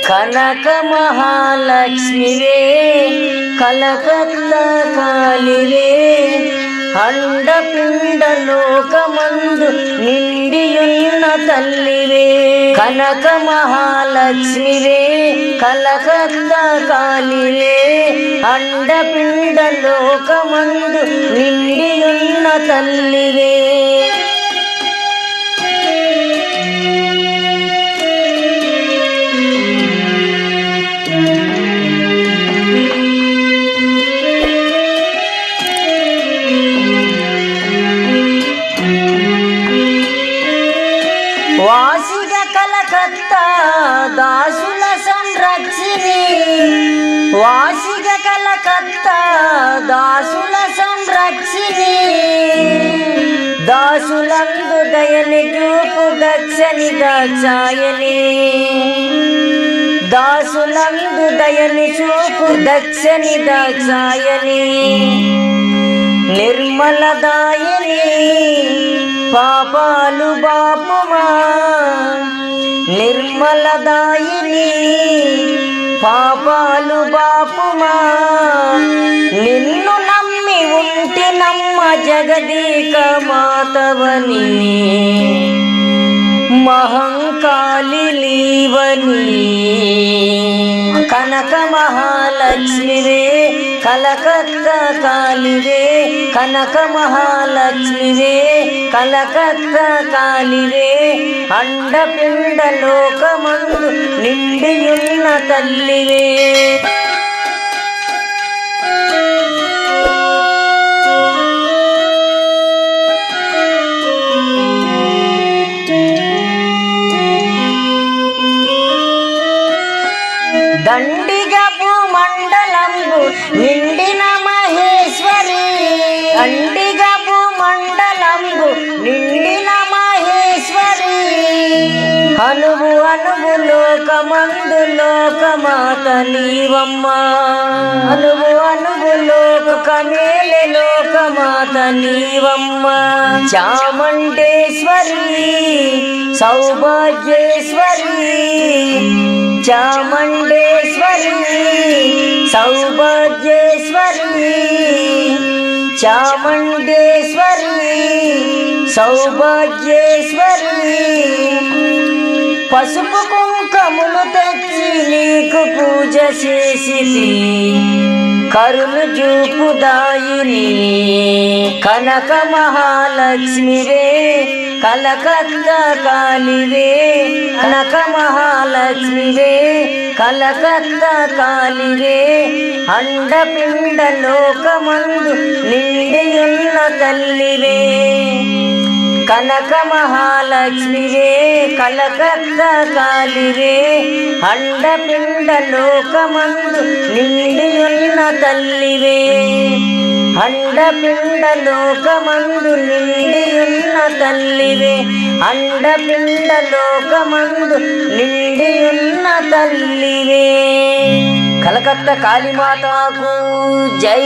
కనక మహాలక్ష్మివే కలకత్తా కాలివే అండపిండ లోకమందు నిండియున్న తల్లివే కనక మహాలక్ష్మివే కలకత్తా కాలివే అండపిండ లోకమందు నిండియున్న తల్లివే వాసిగ కలకత్తా దాసుల సంరక్షిణి వాసిగ కలకత్తా దాసుల సంరక్షిణి దాసులందు దయని చూపు దక్షని దాక్షాయని దాసులందు దయని చూపు దక్షని దాక్షాయని నిర్మలదాయని పాపాలు బాపుమా నిర్మలదాయిని పాపాలు బాపుమా నిన్ను నమ్మి ఉంటి నమ్మ జగదీక మాతవని మహంకాళి లీవని కనక మహాలక్ష్మివే కలకత్తా కాలివే కనక మహాలక్ష్మివే కలకత్తా కాలివే అండపిండ లోకమందు నిండియున్న తల్లివే దండిగా భూమండలంబు నిండిన మహేశ్వరి దండిగా భూమండలంబు నిండిన మహేశ్వరి అనువు అనువు లోకమందు లోకమాత నీవమ్మ అనువు అనువు లోకమేలే లోకమాత నీవమ్మ చాముండేశ్వరి సౌభాగ్యేశ్వరి చాముండేశ్వరి సౌభాగ్యేశ్వరి చాముండేశ్వరి సౌభాగ్యేశ్వరి పసుపు కుంకములు తెచ్చి నీకు పూజ చేసిది కరుణ చూపుదాయిని కనక మహాలక్ష్మివే కలకత్తా కాలివే కనక మహాలక్ష్మివే కలకత్తా కాలివే అండపిండ లోకమందు నిండియున్న తల్లివే కనక మహాలక్ష్మివే కలకత్తా కాలివే అండపిండ లోకమందు నిండియున్న తల్లివే అండపిండ లోకమందు నిండియున్న తల్లివే అండపిండ లోకమందు నిండియున్న తల్లివే కలకత్తా కాళీమాతకు జై।